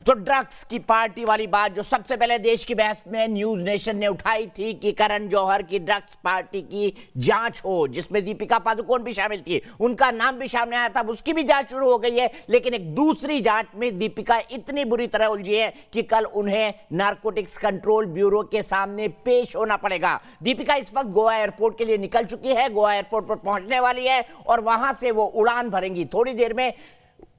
तो ड्रग्स की पार्टी वाली बात जो सबसे पहले देश की बहस में न्यूज नेशन ने उठाई थी कि करण जौहर की ड्रग्स पार्टी की जांच हो, जिसमें दीपिका पादुकोण भी शामिल थी, उनका नाम भी सामने आया था, उसकी भी जांच शुरू हो गई है। लेकिन एक दूसरी जांच में दीपिका इतनी बुरी तरह उलझी है कि कल उन्हें नारकोटिक्स कंट्रोल ब्यूरो के सामने पेश होना पड़ेगा। दीपिका इस वक्त गोवा एयरपोर्ट के लिए निकल चुकी है, गोवा एयरपोर्ट पर पहुंचने वाली है और वहां से वो उड़ान भरेंगी। थोड़ी देर में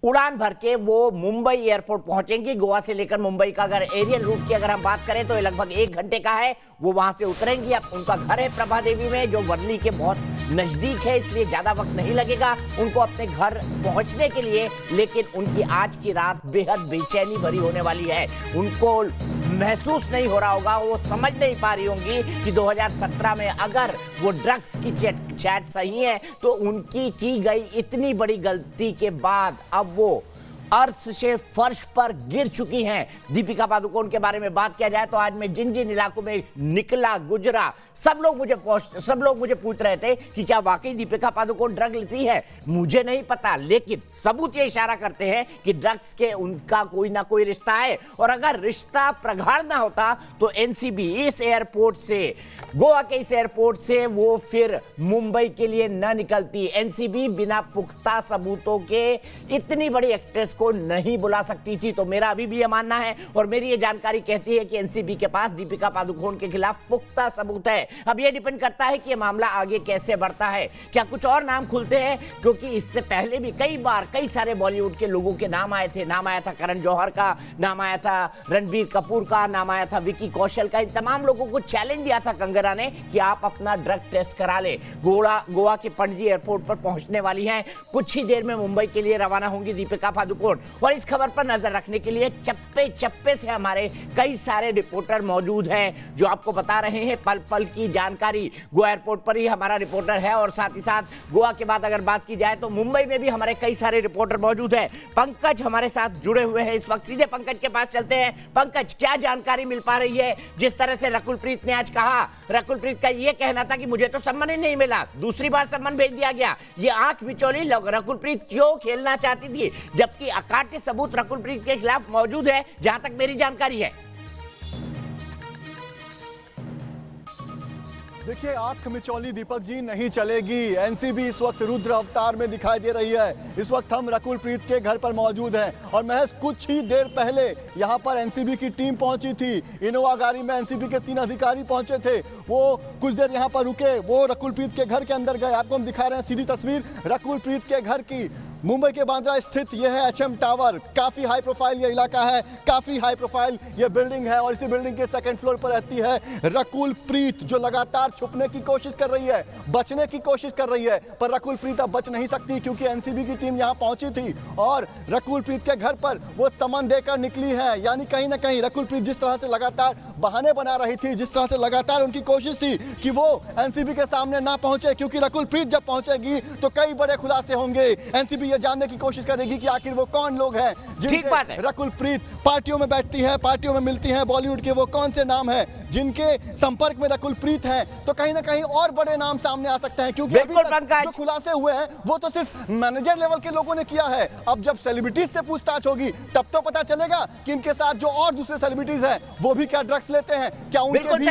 उड़ान भर के वो मुंबई एयरपोर्ट पहुंचेंगी। गोवा से लेकर मुंबई का अगर एरियल रूट की अगर हम बात करें तो ये लगभग 1 घंटे का है। वो वहां से उतरेंगी। अब उनका घर है प्रभा देवी में, जो वर्ली के बहुत नजदीक है, इसलिए ज्यादा वक्त नहीं लगेगा उनको अपने घर पहुंचने के लिए। लेकिन उनकी आज की रात बेहद बेचैनी भरी होने वाली है। उनको महसूस नहीं हो रहा होगा, वो समझ नहीं पा रही होंगी कि 2017 में अगर वो ड्रग्स की चैट सही है तो उनकी की गई इतनी बड़ी गलती के बाद अब वो अर्श से फर्श पर गिर चुकी हैं। दीपिका पादुकोण के बारे में बात किया जाए तो आज मैं जिन जिन इलाकों में निकला गुजरा, सब लोग मुझे पूछ रहे थे कि क्या वाकई दीपिका पादुकोण ड्रग लेती है। मुझे नहीं पता, लेकिन सबूत ये इशारा करते हैं कि ड्रग्स के उनका कोई ना कोई रिश्ता है। और अगर रिश्ता प्रगाढ़ ना होता तो एनसीबी इस एयरपोर्ट से, गोवा के इस एयरपोर्ट से वो फिर मुंबई के लिए न निकलती। एनसीबी बिना पुख्ता सबूतों के इतनी बड़ी एक्ट्रेस को नहीं बुला सकती थी। तो मेरा अभी भी यह मानना है और मेरी ये जानकारी कहती है कि एनसीबी के पास दीपिका पादुकोण के खिलाफ पुख्ता सबूत है। अब यह डिपेंड करता है कि यह मामला आगे कैसे बढ़ता है। क्या कुछ और नाम खुलते हैं, क्योंकि इससे पहले भी कई बार कई सारे बॉलीवुड के लोगों के नाम आए थे। नाम आया था करण जौहर का, नाम आया था रणबीर कपूर का, नाम आया था विकी कौशल का। इन तमाम लोगों को चैलेंज दिया था कंगना ने कि आप अपना ड्रग टेस्ट करा ले। गोवा के पणजी एयरपोर्ट पर पहुंचने वाली हैं। कुछ ही देर में मुंबई के लिए रवाना होंगी दीपिका पादुकोण। और इस खबर पर नजर रखने के लिए चप्पे चप्पे से हमारे कई सारे रिपोर्टर मौजूद हैं जो आपको बता रहे हैं पल पल की जानकारी। गोवा एयरपोर्ट पर ही हमारा रिपोर्टर है और साथ ही साथ गोवा के बाद अगर बात की जाए तो मुंबई में भी हमारे कई सारे रिपोर्टर मौजूद हैं। पंकज हमारे साथ जुड़े हुए हैं इस वक्त, सीधे पंकज के पास चलते हैं। पंकज, क्या जानकारी मिल पा रही है? जिस तरह से रकुलप्रीत ने आज कहा, रकुलप्रीत का यह कहना था कि मुझे तो सम्मान ही नहीं मिला, दूसरी बार सम्मान भेज दिया गया। ये आंख मिचौली रकुलप्रीत क्यों खेलना चाहती थी, जबकि अकाट्य सबूत रकुलप्रीत के खिलाफ मौजूद है, जहां तक मेरी जानकारी है। देखिए, आंख मिचौली दीपक जी नहीं चलेगी। एनसीबी इस वक्त रुद्र अवतार में दिखाई दे रही है। इस वक्त हम रकुलप्रीत के घर पर मौजूद हैं और महज कुछ ही देर पहले यहां पर एनसीबी की टीम पहुंची थी। इनोवा गाड़ी में एनसीबी के 3 अधिकारी पहुंचे थे। वो कुछ देर यहां पर रुके, वो रकुलप्रीत के घर के अंदर गए। आपको हम दिखा रहे हैं सीधी तस्वीर रकुलप्रीत के घर की। मुंबई के बांद्रा स्थित यह है एचएम टावर। काफी हाई प्रोफाइल ये इलाका है, काफी हाई प्रोफाइल ये बिल्डिंग है और इसी बिल्डिंग के 2nd फ्लोर पर रहती है रकुलप्रीत, जो लगातार छुपने की कोशिश कर रही है, बचने की कोशिश कर रही है। पर रकुलप्रीत अब बच नहीं सकती क्योंकि एनसीबी की टीम यहां पहुंची थी और रकुलप्रीत के घर पर वो समन देकर निकली है। यानी कहीं ना कहीं रकुलप्रीत जिस तरह से लगातार बहाने बना रही थी, जिस तरह से लगातार उनकी कोशिश थी कि वो एनसीबी के सामने ना पहुंचे, क्योंकि रकुलप्रीत जब पहुंचेगी तो कई बड़े खुलासे होंगे। एनसीबी ये जानने की कोशिश करेगी कि आखिर वो कौन लोग हैं जिनसे रकुलप्रीत पार्टियों में बैठती है, पार्टियों में मिलती है। बॉलीवुड के वो कौन से नाम हैं जिनके संपर्क में रकुलप्रीत है। तो कहीं ना कहीं और बड़े नाम सामने आ सकते हैं, क्योंकि अभी तक जो खुलासे हुए हैं वो तो सिर्फ मैनेजर लेवल के लोगों ने किया है। अब जब सेलिब्रिटीज से पूछताछ होगी तब तो पता चलेगा कि इनके साथ जो और दूसरे सेलिब्रिटीज हैं वो भी क्या ड्रग्स लेते हैं, क्या उनके भी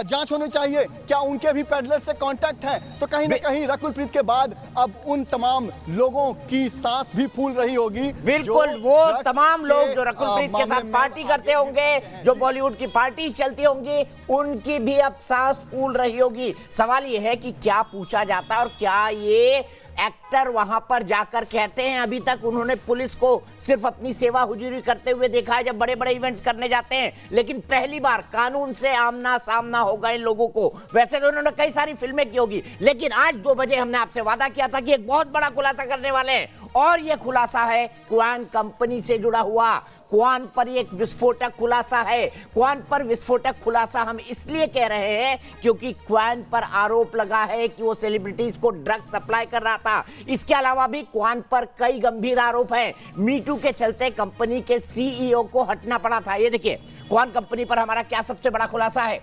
जांच होनी चाहिए, क्या उनके भी पेडलर से कांटेक्ट है। तो कहीं ना कहीं रकुलप्रीत के बाद अब उन तमाम लोगों की सांस भी फूल रही होगी। बिल्कुल, वो तमाम लोग जो रकुलप्रीत के साथ पार्टी करते होंगे, जो बॉलीवुड की पार्टी चलती होंगी, उनकी भी अब सांस फूल रही होगी। सवाल यह है कि क्या पूछा जाता है और क्या ये एक्टर वहां पर जाकर कहते हैं। अभी तक उन्होंने पुलिस को सिर्फ अपनी सेवा हुजूरी करते हुए देखा है जब बड़े बड़े इवेंट्स करने जाते हैं, लेकिन पहली बार कानून से आमना सामना होगा इन लोगों को। वैसे तो उन्होंने कई सारी फिल्में की होगी, लेकिन आज 2 बजे हमने आपसे वादा किया था कि एक बहुत बड़ा खुलासा करने वाले हैं और यह खुलासा है क्वान कंपनी से जुड़ा हुआ। क्वान पर एक विस्फोटक खुलासा है। क्वान पर विस्फोटक खुलासा हम इसलिए कह रहे हैं क्योंकि क्वान पर आरोप लगा है कि वो सेलिब्रिटीज को ड्रग सप्लाई कर रहा था। इसके अलावा भी क्वान पर कई गंभीर आरोप हैं। मीटू के चलते कंपनी के सीईओ को हटना पड़ा था। ये देखिए क्वान कंपनी पर हमारा क्या सबसे बड़ा खुलासा है।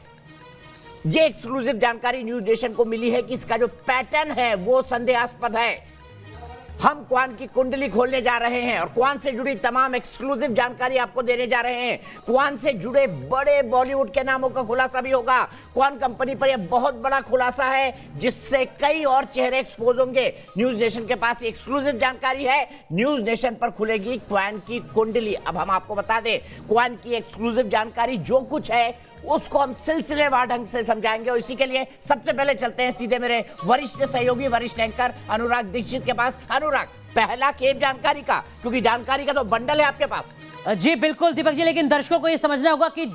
ये एक्सक्लूसिव जानकारी न्यूज नेशन को मिली है कि इसका जो पैटर्न है वो संदेहास्पद है। हम क्वान की कुंडली खोलने जा रहे हैं और क्वान से जुड़ी तमाम एक्सक्लूसिव जानकारी आपको देने जा रहे हैं। क्वान से जुड़े बड़े बॉलीवुड के नामों का खुलासा भी होगा। क्वान कंपनी पर यह बहुत बड़ा खुलासा है जिससे कई और चेहरे एक्सपोज होंगे। न्यूज नेशन के पास एक्सक्लूसिव जानकारी है, न्यूज नेशन पर खुलेगी क्वान की कुंडली। अब हम आपको बता दें, क्वान की एक्सक्लूसिव जानकारी जो कुछ है उसको हम सिलसिलेवार ढंग से समझाएंगे और इसी के लिए सबसे पहले चलते हैं सीधे मेरे वरिष्ठ सहयोगी, वरिष्ठ एंकर अनुराग दीक्षित के पास। अनुराग, पहला खेप जानकारी का, क्योंकि जानकारी का तो बंडल है आपके पास। जी बिल्कुल दीपक जी, लेकिन दर्शकों को यह समझना होगा कि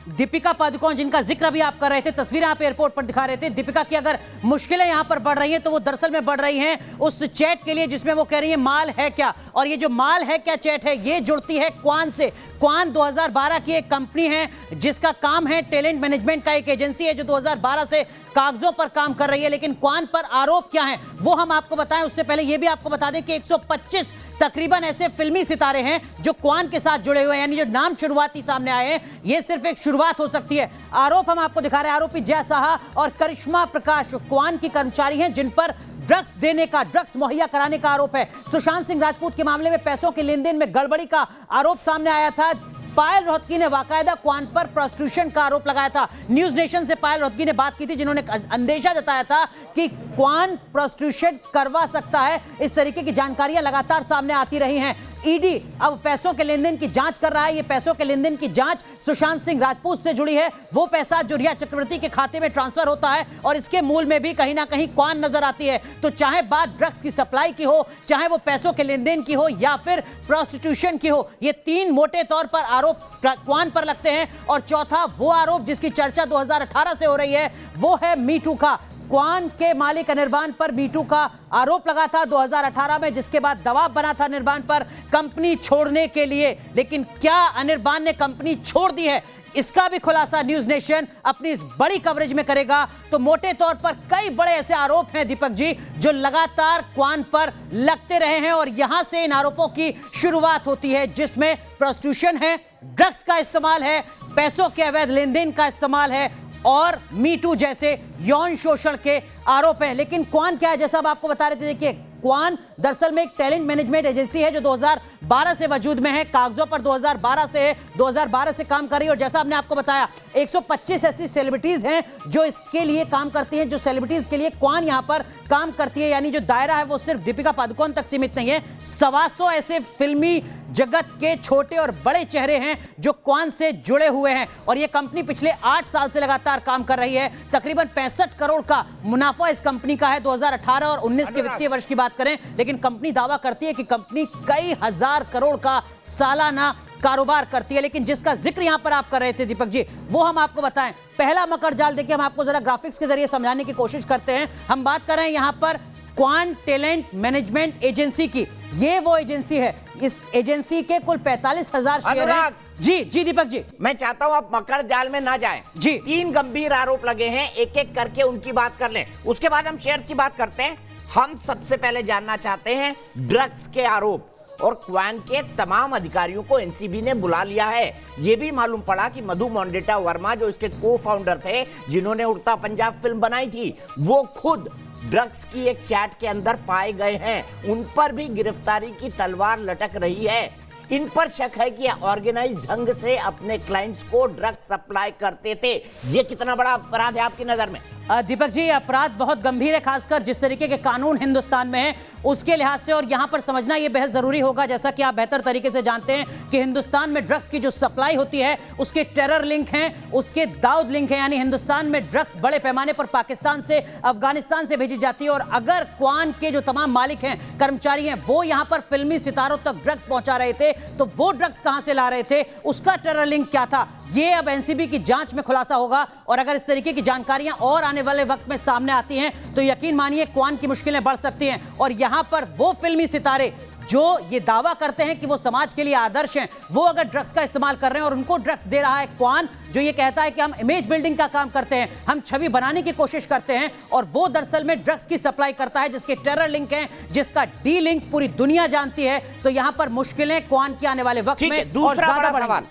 दीपिका पादुकोण जिनका जिक्र अभी आप कर रहे थे, तस्वीरें आप एयरपोर्ट पर दिखा रहे थे, दीपिका की अगर मुश्किलें यहां पर बढ़ रही हैं तो वो दरअसल में बढ़ रही हैं उस चैट के लिए जिसमें वो कह रही है माल है क्या। और ये जो माल है क्या चैट है ये जुड़ती है क्वान से। क्वान 2012 की एक कंपनी है जिसका काम है टैलेंट मैनेजमेंट का, एक एजेंसी है जो 2012 से कागजों पर काम कर रही है। लेकिन क्वान पर आरोप क्या है वो हम आपको बताएं, उससे पहले ये भी आपको बता दें कि 125 तकरीबन ऐसे फिल्मी सितारे हैं जो क्वान के साथ जुड़े हुए हैं, यानी जो नाम शुरुआती सामने आए हैं ये सिर्फ एक शुरुआत हो सकती है। आरोप हम आपको दिखा रहे हैं, आरोपी जय साहा और करिश्मा प्रकाश क्वान की कर्मचारी हैं जिन पर ड्रग्स देने का, ड्रग्स मुहैया कराने का आरोप है। सुशांत सिंह राजपूत के मामले में पैसों के लेन देन में गड़बड़ी का आरोप सामने आया था। पायल रोहतगी ने बाकायदा क्वान पर प्रोस्टिट्यूशन का आरोप लगाया था। न्यूज नेशन से पायल रोहतगी ने बात की थी जिन्होंने अंदेशा जताया था कि क्वान प्रोस्टिट्यूशन करवा सकता है। इस तरीके की जानकारियां लगातार सामने आती रही हैं। ईडी अब पैसों के लेनदेन की जांच कर रहा है। ये पैसों के लेनदेन की जांच सुशांत सिंह राजपूत से जुड़ी है। वो पैसा जो रिया चक्रवर्ती के खाते में ट्रांसफर होता है और इसके मूल में भी कहीं ना कहीं क्वान नजर आती है। तो चाहे बात ड्रग्स की सप्लाई की हो, चाहे वो पैसों के लेनदेन की हो या फिर प्रोस्टिट्यूशन की हो, ये तीन मोटे तौर पर आरोप क्वान पर लगते हैं। और चौथा वो आरोप जिसकी चर्चा 2018 से हो रही है वो है मीटू का। क्वान के मालिक अनिर्बान पर मीटू का आरोप लगा था 2018 में, जिसके बाद दबाव बना था अनिर्बान पर कंपनी छोड़ने के लिए। लेकिन क्या अनिर्बान ने कंपनी छोड़ दी है, इसका भी खुलासा न्यूज नेशन अपनी इस बड़ी कवरेज में करेगा। तो मोटे तौर पर कई बड़े ऐसे आरोप हैं दीपक जी जो लगातार क्वान पर लगते रहे हैं और यहां से इन आरोपों की शुरुआत होती है जिसमें प्रोस्टिट्यूशन है, ड्रग्स का इस्तेमाल है, पैसों के अवैध लेन देन का इस्तेमाल है और मीटू जैसे यौन शोषण के आरोप हैं। लेकिन क्वान क्या है, जैसा अब आपको बता रहे थे, देखिए क्वान दरअसल में एक टैलेंट मैनेजमेंट एजेंसी है जो 2012 से वजूद में है, कागजों पर 2012 से काम कर रही है। और जैसा हमने आपको बताया 125 ऐसी सेलिब्रिटीज हैं जो इसके लिए काम करती हैं, जो सेलिब्रिटीज के लिए क्वान यहां पर काम करती है। यानी जो दायरा है वो सिर्फ दीपिका पादुकोण तक सीमित नहीं है, 125 ऐसे फिल्मी जगत के छोटे और बड़े चेहरे हैं जो क्वान से जुड़े हुए हैं। और यह कंपनी पिछले 8 साल से लगातार काम कर रही है। तकरीबन 65 करोड़ का मुनाफा इस कंपनी का है 2018 और 19 के वित्तीय वर्ष की बात करें। लेकिन कंपनी दावा करती है कि कंपनी कई हजार करोड़ का सालाना कारोबार करती है। लेकिन जिसका जिक्र यहां पर आप कर रहे थे दीपक जी, वो हम आपको बताएं। पहला मकर जाल देखिए, हम आपको जरा ग्राफिक्स के जरिए समझाने की कोशिश करते हैं। हम बात कर रहे हैं यहां पर क्वान टैलेंट मैनेजमेंट एजेंसी की। ये वो एजेंसी है, इस एजेंसी के कुल 45,000 शेयर हैं। जी दीपक जी, मैं चाहता हूं आप मकर जाल में ना जाएं। जी, 3 गंभीर आरोप लगे हैं, एक एक करके उनकी बात कर लें, उसके बाद हम शेयर्स की बात करते हैं। हम सबसे पहले जानना चाहते हैं ड्रग्स के आरोप, और क्वान के तमाम अधिकारियों को एनसीबी ने बुला लिया है। यह भी मालूम पड़ा कि मधु मोंडेटा वर्मा जो इसके को फाउंडर थे, जिन्होंने उड़ता पंजाब फिल्म बनाई थी, वो खुद ड्रग्स की एक चैट के अंदर पाए गए हैं। उन पर भी गिरफ्तारी की तलवार लटक रही है। इन पर शक है कि ऑर्गेनाइज ढंग से अपने क्लाइंट्स को ड्रग्स सप्लाई करते थे। यह कितना बड़ा अपराध है आपकी नजर में? दीपक जी, अपराध बहुत गंभीर है, खासकर जिस तरीके के कानून हिंदुस्तान में है उसके लिहाज से। और यहां पर समझना यह बेहद जरूरी होगा, जैसा कि आप बेहतर तरीके से जानते हैं कि हिंदुस्तान में ड्रग्स की जो सप्लाई होती है उसके टेरर लिंक हैं, उसके दाऊद लिंक हैं। यानी हिंदुस्तान में ड्रग्स बड़े पैमाने पर पाकिस्तान से, अफगानिस्तान से भेजी जाती है। और अगर क्वान के जो तमाम मालिक हैं, कर्मचारी हैं, वो यहां पर फिल्मी सितारों तक ड्रग्स पहुंचा रहे थे, तो वो ड्रग्स कहां से ला रहे थे, उसका टेरर लिंक क्या था, ये अब एनसीबी की जांच में खुलासा होगा। और अगर इस तरीके की जानकारियां और आने वाले वक्त में सामने आती हैं तो यकीन मानिए क्वान की मुश्किलें बढ़ सकती हैं। और यहां पर वो फिल्मी सितारे जो ये दावा करते हैं कि वो समाज के लिए आदर्श हैं, वो अगर ड्रग्स का इस्तेमाल कर रहे हैं और उनको ड्रग्स दे रहा है क्वान, जो ये कहता है कि हम इमेज बिल्डिंग का काम करते हैं, हम छवि बनाने की कोशिश करते हैं, और वो दरअसल में ड्रग्स की सप्लाई करता है जिसके टेरर लिंक हैं, जिसका डी लिंक पूरी दुनिया जानती है। तो यहां पर मुश्किलें क्वान की आने वाले वक्त में दूसरा बड़ा सवाल,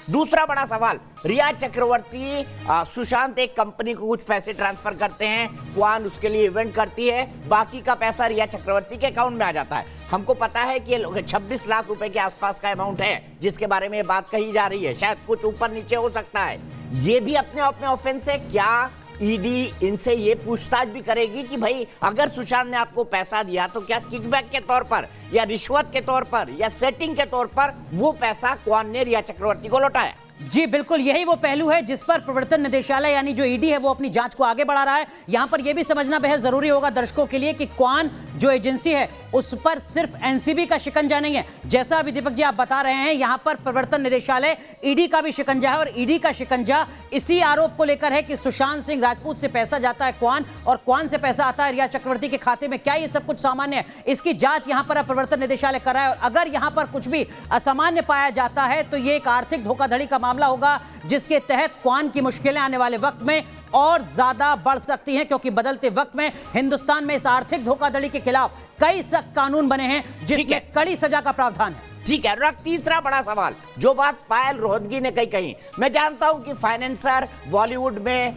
दूसरा बड़ा सवाल, रिया चक्रवर्ती सुशांत एक कंपनी को कुछ पैसे ट्रांसफर करते हैं, क्वान उसके लिए इवेंट करती है, बाकी का पैसा रिया चक्रवर्ती के अकाउंट में आ जाता है। हमको पता है कि 26 लाख रुपए के आसपास का अमाउंट है जिसके बारे में बात कही जा रही है, शायद कुछ ऊपर नीचे हो सकता है। ये भी अपने आप में ऑफेंस है। क्या ईडी इनसे ये पूछताछ भी करेगी कि भाई अगर सुशांत ने आपको पैसा दिया तो क्या किकबैक के तौर पर या रिश्वत के तौर पर या सेटिंग के तौर पर वो पैसा क्वान ने रिया चक्रवर्ती को लौटाया? जी बिल्कुल, यही वो पहलू है जिस पर प्रवर्तन निदेशालय यानी जो ईडी है वो अपनी जांच को आगे बढ़ा रहा है। यहां पर यह भी समझना बेहद जरूरी होगा दर्शकों के लिए कि क्वान जो एजेंसी है उस पर सिर्फ एनसीबी का शिकंजा नहीं है। जैसा अभी दीपक जी आप बता रहे हैं, यहां पर प्रवर्तन निदेशालय ईडी का भी शिकंजा है और ईडी का शिकंजा इसी आरोप को लेकर है कि सुशांत सिंह राजपूत से पैसा जाता है क्वान और क्वान से पैसा आता है रिया चक्रवर्ती के खाते में। क्या ये सब कुछ सामान्य है? इसकी जांच यहां पर प्रवर्तन निदेशालय कर रहा है और अगर यहां पर कुछ भी असामान्य पाया जाता है तो ये एक आर्थिक धोखाधड़ी का मामला होगा जिसके तहत क्वान की मुश्किलें आने वाले वक्त में और ज्यादा बढ़ सकती हैं, क्योंकि बदलते वक्त में हिंदुस्तान में इस आर्थिक धोखाधड़ी के खिलाफ कई सख्त कानून बने हैं जिसमें कड़ी सजा का प्रावधान है। ठीक है, और तीसरा बड़ा सवाल, जो बात पायल रोहतगी ने कही, मैं जानता हूं कि फाइनेंसर बॉलीवुड में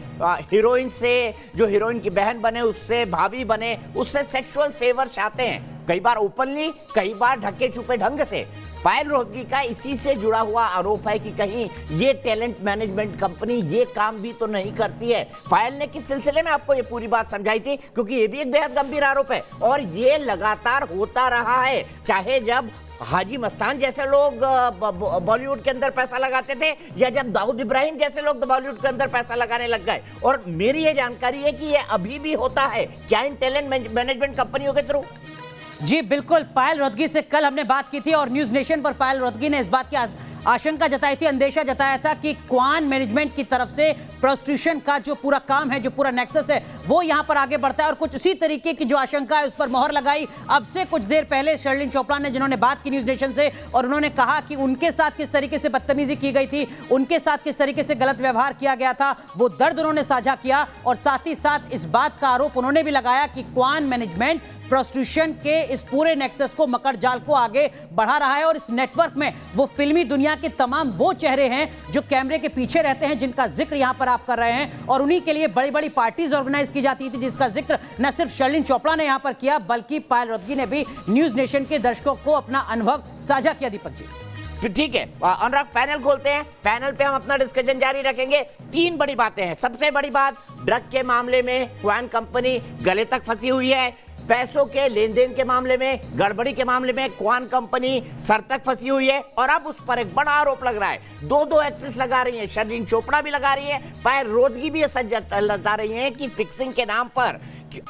हीरोइन से, जो हीरोइन की बहन बने उससे, भाभी बने उससे सेक्सुअल फेवर चाहते हैं, कई बार ओपनली, कई बार ढके छुपे ढंग से। पायल रोहतगी का इसी से जुड़ा हुआ आरोप है कि कहीं ये टैलेंट मैनेजमेंट कंपनी ये काम भी तो नहीं करती है। पायल ने किस सिलसिले में आपको ये पूरी बात समझाई थी, क्योंकि ये भी एक बेहद गंभीर आरोप है और ये लगातार होता रहा है, चाहे जब हाजी मस्तान जैसे लोग बॉलीवुड के अंदर पैसा लगाते थे या जब दाऊद इब्राहिम जैसे लोग बॉलीवुड के अंदर पैसा लगाने लग गए। और मेरी ये जानकारी है कि ये अभी भी होता है, क्या इन टैलेंट मैनेजमेंट कंपनियों के थ्रू? जी बिल्कुल, पायल रोहतगी से कल हमने बात की थी और न्यूज नेशन पर पायल रोहतगी ने इस बात की आशंका जताई थी, अंदेशा जताया था कि क्वान मैनेजमेंट की तरफ से प्रोस्टिट्यूशन का जो पूरा काम है, जो पूरा नेक्सस है वो यहां पर आगे बढ़ता है और कुछ इसी तरीके की जो आशंका है उस पर मोहर लगाई। अब से कुछ देर पहले शर्लिन चोपड़ा ने, जिन्होंने बात की न्यूज नेशन से, और उन्होंने कहा कि उनके साथ किस तरीके से बदतमीजी की गई थी, उनके साथ किस तरीके से गलत व्यवहार किया गया था, वो दर्द उन्होंने साझा किया और साथ ही साथ इस बात का आरोप उन्होंने भी लगाया कि क्वान मैनेजमेंट प्रोस्टिट्यूशन के इस पूरे नेक्सस को, मकर जाल को आगे बढ़ा रहा है और इस नेटवर्क में वो फिल्मी दुनिया के तमाम वो चेहरे हैं जो कैमरे के पीछे रहते हैं, जिनका जिक्र यहां पर आप कर रहे हैं और उन्हीं के लिए बड़ी बड़ी पार्टीज ऑर्गेनाइज की जाती थी, जिसका जिक्र न सिर्फ शर्लिन चोपड़ा ने यहां पर किया बल्कि पायल रोहतगी ने भी न्यूज नेशन के दर्शकों को अपना अनुभव साझा किया। दीपक जी ठीक है, अनुराग पैनल खोलते हैं, पैनल पे हम अपना डिस्कशन जारी रखेंगे। तीन बड़ी बातें हैं। सबसे बड़ी बात, ड्रग के मामले में क्वान कंपनी गले तक फंसी हुई है, पैसों के लेन देन के मामले में, गड़बड़ी के मामले में क्वान कंपनी सर तक फंसी हुई है और अब उस पर एक बड़ा आरोप लग रहा है। दो एक्ट्रेस लगा रही हैं, शर्लिन चोपड़ा भी लगा रही है, पायल रोहतगी भी लगा रही है कि फिक्सिंग के नाम पर,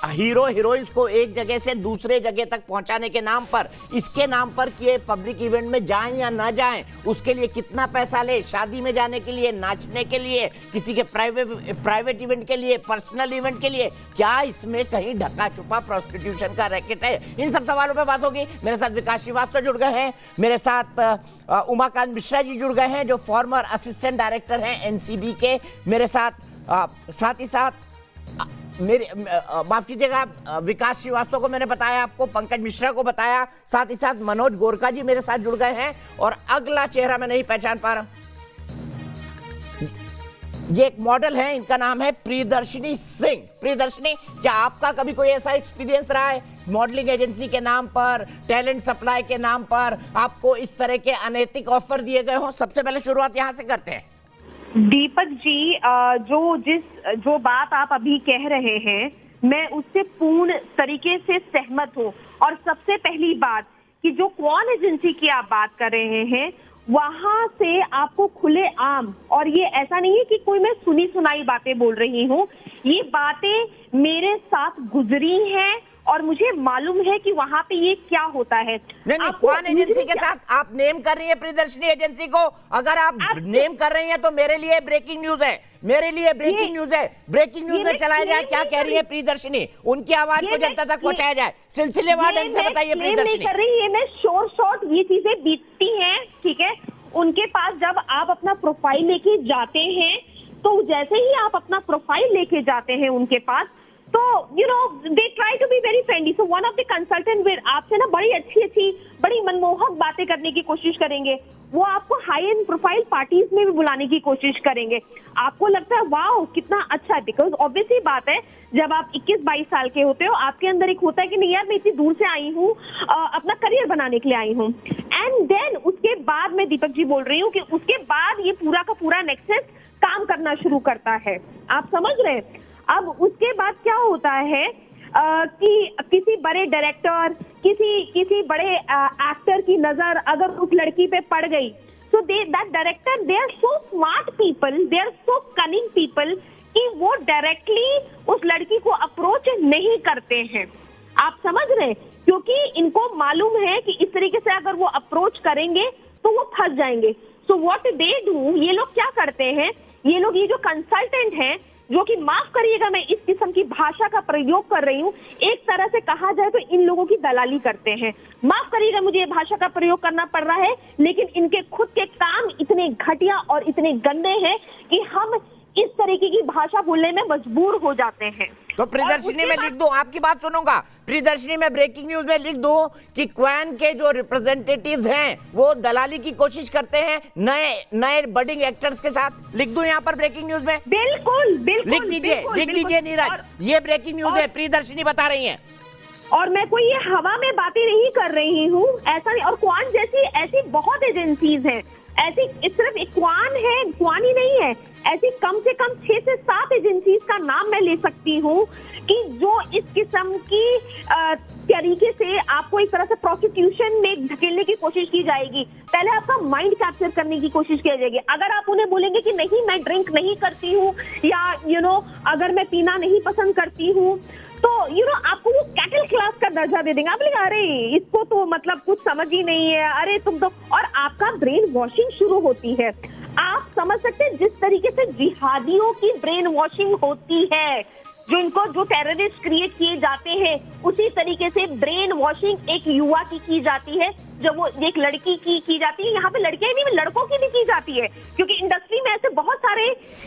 हीरो हीरोइंस को एक जगह से दूसरे जगह तक पहुंचाने के नाम पर, इसके नाम पर कि ये पब्लिक इवेंट में जाएं या ना जाएं, उसके लिए कितना पैसा ले, शादी में जाने के लिए, नाचने के लिए, किसी के प्राइवेट इवेंट के लिए, पर्सनल इवेंट के लिए, क्या इसमें कहीं ढका छुपा प्रोस्टिट्यूशन का रैकेट है? इन सब सवालों पे बात होगी। मेरे साथ विकास श्रीवास्तव जुड़ गए हैं, मेरे साथ उमाकांत मिश्रा जी जुड़ गए हैं जो फॉर्मर असिस्टेंट डायरेक्टर हैं एनसीबी के, मेरे साथ ही साथ मेरे माफ कीजिएगा, विकास श्रीवास्तव को मैंने बताया, आपको पंकज मिश्रा को बताया, साथ ही साथ मनोज गोरका जी मेरे साथ जुड़ गए हैं और अगला चेहरा मैं नहीं पहचान पा रहा। ये एक मॉडल है, इनका नाम है प्रियदर्शनी सिंह। प्रियदर्शनी, क्या आपका कभी कोई ऐसा एक्सपीरियंस रहा है मॉडलिंग एजेंसी के नाम पर, टैलेंट सप्लाई के नाम पर आपको इस तरह के अनैतिक ऑफर दिए गए हो? सबसे पहले शुरुआत यहां से करते हैं। दीपक जी, जो बात आप अभी कह रहे हैं मैं उससे पूर्ण तरीके से सहमत हूँ। और सबसे पहली बात कि जो क्वान एजेंसी की आप बात कर रहे हैं वहां से आपको खुले आम, और ये ऐसा नहीं है कि कोई मैं सुनी सुनाई बातें बोल रही हूँ, ये बातें मेरे साथ गुजरी हैं और मुझे मालूम है कि वहां पे ये क्या होता है। नहीं, क्वान एजेंसी के साथ आप नेम कर रही है प्रियदर्शनी एजेंसी को। अगर आप नेम कर रही हैं तो मेरे लिए ब्रेकिंग न्यूज है, मेरे लिए ब्रेकिंग न्यूज है। ब्रेकिंग न्यूज में चलाया जाए, क्या कह रही है प्रियदर्शनी, उनकी आवाज को जनता तक पहुंचाया जाए। सिलसिलेवार ढंग से बताइए प्रियदर्शनी। कर रही है मैं शोर शॉर्ट, ये चीजें बीतती हैं, ठीक है। उनके पास जब आप अपना प्रोफाइल लेके जाते हैं तो जैसे ही आप अपना प्रोफाइल लेके जाते हैं उनके पास, तो they try to be very friendly. So one of the consultant with आपसे ना बड़ी अच्छी बड़ी मनमोहक बातें करने की कोशिश करेंगे. वो आपको हाई एंड प्रोफाइल पार्टीज में भी बुलाने की कोशिश करेंगे. आपको लगता है वाओ कितना अच्छा है, बिकॉज ऑब्वियसली बात है जब आप 21-22 साल के होते हो आपके अंदर एक होता है कि नहीं यार मैं इतनी दूर से आई हूँ, अपना करियर बनाने के लिए आई हूँ. एंड देन उसके बाद मैं दीपक जी बोल रही हूँ कि उसके बाद ये पूरा का पूरा नेक्सस काम करना शुरू करता है. आप समझ रहे हैं. अब उसके बाद क्या होता है कि किसी बड़े डायरेक्टर किसी बड़े एक्टर की नजर अगर उस लड़की पे पड़ गई, so that director they are so smart people, they are so cunning people कि वो डायरेक्टली उस लड़की को अप्रोच नहीं करते हैं. आप समझ रहे हैं, क्योंकि इनको मालूम है कि इस तरीके से अगर वो अप्रोच करेंगे तो वो फंस जाएंगे. सो व्हाट दे डू, ये लोग क्या करते हैं, ये लोग ये जो कंसल्टेंट हैं जो कि माफ करिएगा मैं इस किस्म की भाषा का प्रयोग कर रही हूँ, एक तरह से कहा जाए तो इन लोगों की दलाली करते हैं. माफ करिएगा मुझे ये भाषा का प्रयोग करना पड़ रहा है, लेकिन इनके खुद के काम इतने घटिया और इतने गंदे हैं कि हम इस तरीके की भाषा बोलने में मजबूर हो जाते हैं. तो प्रियदर्शनी में लिख दो, आपकी बात सुनूंगा. प्रियदर्शनी में ब्रेकिंग न्यूज में लिख दो कि क्वैन के जो रिप्रेजेंटेटिव्स हैं वो दलाली की कोशिश करते हैं नए बडिंग एक्टर्स के साथ. लिख दो यहाँ पर ब्रेकिंग न्यूज में. बिल्कुल लिख दीजिए नीरज, ये ब्रेकिंग न्यूज है, प्रियदर्शनी बता रही है. और मैं कोई ये हवा में बातें नहीं कर रही हूँ, ऐसा नहीं. और क्वान जैसी ऐसी बहुत एजेंसीज हैं, ऐसी सिर्फ एक क्वान है, क्वान ही नहीं है, ऐसी कम से कम 6 से 7 एजेंसीज का नाम मैं ले सकती हूँ कि जो इस किस्म की तरीके से आपको एक तरह से प्रोस्टिट्यूशन में धकेलने की कोशिश की जाएगी. पहले आपका माइंड कैप्चर करने की कोशिश की जाएगी. अगर आप उन्हें बोलेंगे कि नहीं मैं ड्रिंक नहीं करती हूँ या अगर मैं पीना नहीं पसंद करती हूँ, तो आपको वो कैटल क्लास का दर्जा दे देंगे. आप बोलेंगे अरे इसको तो मतलब कुछ समझ ही नहीं है, अरे तुम तो, और आपका ब्रेन वॉशिंग शुरू होती है. आप समझ सकते हैं जिस तरीके से जिहादियों की ब्रेन वॉशिंग होती है, जो टेररिस्ट क्रिएट किए जाते हैं, उसी तरीके से ब्रेन वॉशिंग एक युवा की जाती है, जब वो एक लड़की की जाती है. यहाँ पे लड़कियां नहीं लड़कों की भी की जाती है, क्योंकि इंडस्ट्री में ऐसे बहुत सारे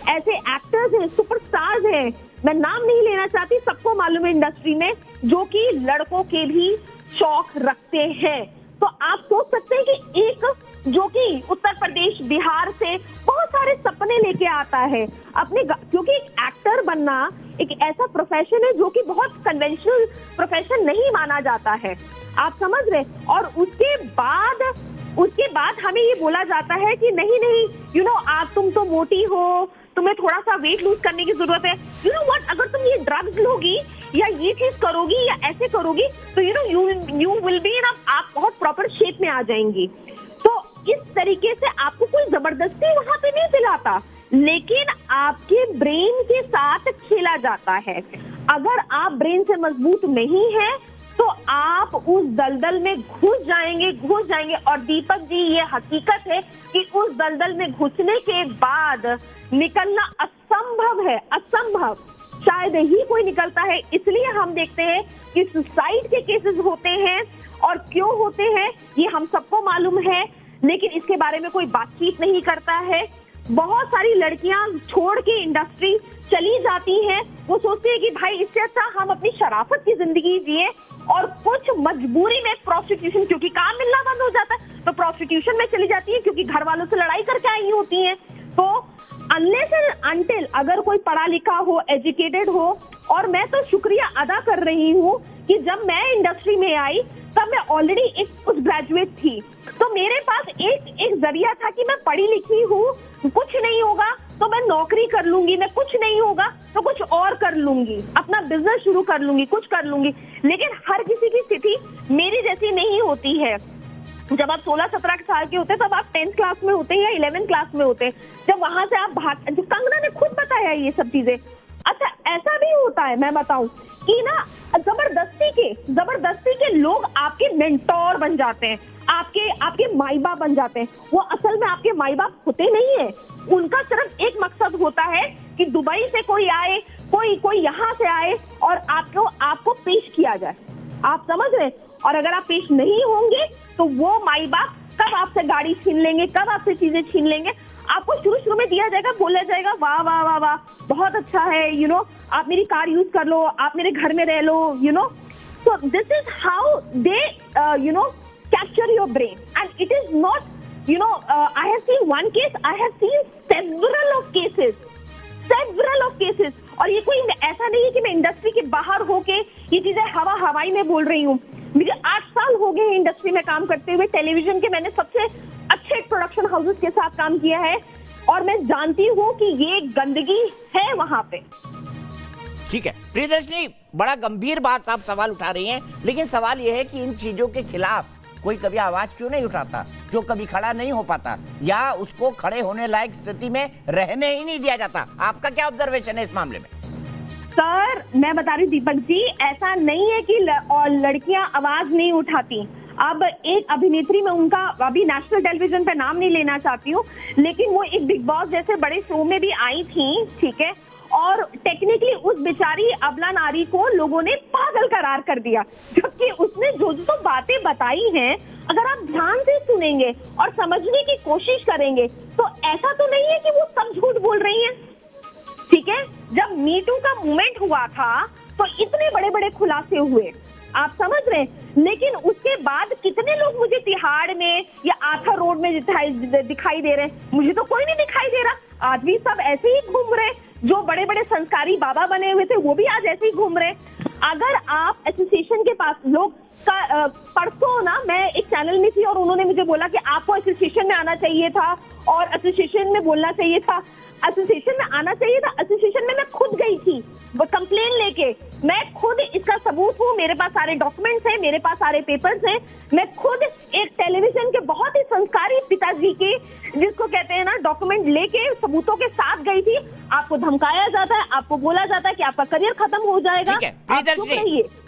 ऐसे एक्टर्स हैं, सुपरस्टार्स हैं, मैं नाम नहीं लेना चाहती, सबको मालूम है इंडस्ट्री में, जो कि लड़कों के भी शौक रखते हैं. तो आप सोच सकते हैं कि एक जो कि उत्तर प्रदेश बिहार से बहुत सारे सपने लेके आता है अपने, क्योंकि एक एक्टर बनना एक ऐसा प्रोफेशन है जो कि बहुत कन्वेंशनल प्रोफेशन नहीं माना जाता है. आप समझ रहे. और उसके बाद हमें ये बोला जाता है कि नहीं आप तुम तो मोटी हो, तुम्हें थोड़ा सा वेट लूज करने की जरूरत है. व्हाट, अगर तुम ये ड्रग्स लोगी या ये चीज करोगी या ऐसे करोगी तो यू विल बी आप बहुत प्रॉपर शेप में आ जाएंगी. तो इस तरीके से आपको कोई जबरदस्ती वहां पे नहीं दिलाता, लेकिन आपके ब्रेन के साथ खेला जाता है. अगर आप ब्रेन से मजबूत नहीं है तो आप उस दलदल में घुस जाएंगे. और दीपक जी ये हकीकत है कि उस दलदल में घुसने के बाद निकलना असंभव है, असंभव. शायद ही कोई निकलता है. इसलिए हम देखते हैं कि सुसाइड के केसेस होते हैं, और क्यों होते हैं ये हम सबको मालूम है, लेकिन इसके बारे में कोई बातचीत नहीं करता है. बहुत सारी लड़कियां छोड़ के इंडस्ट्री चली जाती हैं. वो सोचती है कि भाई इससे अच्छा हम अपनी शराफत की जिंदगी जिए, और कुछ मजबूरी में प्रोस्टिट्यूशन, क्योंकि काम मिलना बंद हो जाता है तो प्रोस्टिट्यूशन में चली जाती है, क्योंकि घर वालों से लड़ाई करके आई होती हैं. तो अनलेस एंड अनटिल अगर कोई पढ़ा लिखा हो, एजुकेटेड हो, और मैं तो शुक्रिया अदा कर रही हूँ कि जब मैं इंडस्ट्री में आई तब मैं ऑलरेडी एक पोस्ट ग्रेजुएट थी, तो मेरे पास एक जरिया था कि मैं पढ़ी लिखी हूँ, कुछ नहीं होगा तो मैं नौकरी कर लूंगी, मैं कुछ नहीं होगा तो कुछ और कर लूंगी, अपना बिजनेस शुरू कर लूंगी, कुछ कर लूंगी. लेकिन हर किसी की स्थिति मेरी जैसी नहीं होती है. जब आप 16-17 साल के होते हैं तब आप 10th क्लास में होते हैं या 11th क्लास में होते हैं, जब वहां से आप भाग, कंगना ने खुद बताया ये सब चीजें. अच्छा, ऐसा भी होता है, मैं बताऊं कि ना जबरदस्ती के लोग आपके मेंटोर बन जाते हैं, आपके माई बाप बन जाते हैं. वो असल में आपके माई बाप होते नहीं है. उनका सिर्फ एक मकसद होता है कि दुबई से कोई आए, कोई यहाँ से आए और आपको पेश किया जाए. आप समझ रहे. और अगर आप पेश नहीं होंगे तो वो माई बाप कब आपसे गाड़ी छीन लेंगे, कब आपसे चीजें छीन लेंगे आपको शुरू शुरू में दिया जाएगा, बोला जाएगा वाह वाह वाह वाह बहुत अच्छा है, यू नो आप मेरी कार यूज कर लो, आप मेरे घर में रह लो, you know. So this is how they capture your brain, and it is not, I have seen one case, I have seen several of cases. और ये कोई ऐसा नहीं है कि मैं इंडस्ट्री के बाहर होके ये चीजें हवाई में बोल रही हूँ. मुझे 8 साल हो गए हैं इंडस्ट्री में काम करते हुए. टेलीविजन के मैंने सबसे अच्छे प्रोडक्शन हाउसेस के साथ काम किया है और मैं जानती हूँ कि ये गंदगी है वहां पे. ठीक है प्रियदर्शनी, बड़ा गंभीर बात आप सवाल उठा रही हैं, लेकिन सवाल यह है कि इन चीजों के खिलाफ कोई कभी आवाज क्यों नहीं उठाता, जो कभी खड़ा नहीं हो पाता, या उसको खड़े होने लायक स्थिति में रहने ही नहीं दिया जाता. आपका क्या ऑब्जर्वेशन है इस मामले में? सर मैं बता रही हूँ दीपक जी, ऐसा नहीं है कि लड़कियां आवाज नहीं उठाती. अब एक अभिनेत्री में उनका अभी नेशनल टेलीविजन पे नाम नहीं लेना चाहती हूँ, लेकिन वो एक बिग बॉस जैसे बड़े शो में भी आई थी, ठीक है, और टेक्निकली उस बेचारी अबला नारी को लोगों ने पागल करार कर दिया, जबकि उसने जो जो बातें बताई हैं अगर आप ध्यान से सुनेंगे और समझने की कोशिश करेंगे तो ऐसा तो नहीं है कि वो सब झूठ बोल रही हैं. ठीक है, जब मी टू का मूवमेंट हुआ था तो इतने बड़े बड़े खुलासे हुए, आप समझ रहे हैं, लेकिन उसके बाद कितने लोग मुझे तिहाड़ में या आथर रोड में दिखाई दे रहे हैं? मुझे तो कोई नहीं दिखाई दे रहा. आज भी सब ऐसे ही घूम रहे, जो बड़े बड़े संस्कारी बाबा बने हुए थे वो भी आज ऐसे ही घूम रहे. अगर आप एसोसिएशन के पास लोग परसों ना मैं एक चैनल में थी और उन्होंने मुझे बोला कि आपको एसोसिएशन में आना चाहिए था और एसोसिएशन में बोलना चाहिए था. एसोसिएशन में आना चाहिए था, एसोसिएशन में मैं खुद गई थी कंप्लेन लेके. मैं खुद इसका सबूत हूँ, मेरे पास सारे डॉक्यूमेंट्स हैं, मेरे पास सारे पेपर्स हैं. मैं खुद एक टेलीविजन के बहुत ही संस्कारी पिताजी के, जिसको कहते हैं ना, डॉक्यूमेंट लेके सबूतों के साथ गई थी. आपको धमकाया जाता है, आपको बोला जाता है कि आपका करियर खत्म हो जाएगा. ठीक है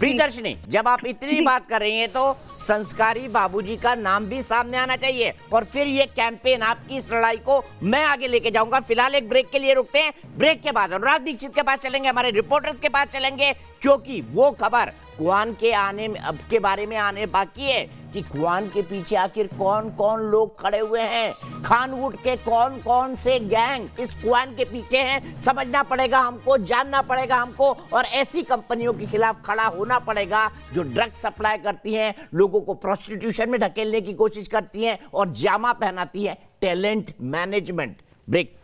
प्रियदर्शनी, जब आप इतनी बात कर रही हैं तो संस्कारी बाबूजी का नाम भी सामने आना चाहिए, और फिर ये कैंपेन, आपकी इस लड़ाई को मैं आगे लेके जाऊंगा. फिलहाल एक ब्रेक के लिए रुकते हैं. ब्रेक के बाद अनुराग दीक्षित के पास चलेंगे, हमारे रिपोर्टर्स के पास चलेंगे, क्योंकि वो खबर क्वान के आने के बारे में आने बाकी है कि क्वान के पीछे आखिर कौन कौन लोग खड़े हुए हैं, खानवुड के कौन कौन से गैंग इस क्वान के पीछे हैं. समझना पड़ेगा हमको, जानना पड़ेगा हमको, और ऐसी कंपनियों के खिलाफ खड़ा होना पड़ेगा जो ड्रग सप्लाई करती हैं, लोगों को प्रोस्टिट्यूशन में ढकेलने की कोशिश करती हैं और जामा पहनाती है टैलेंट मैनेजमेंट. ब्रेक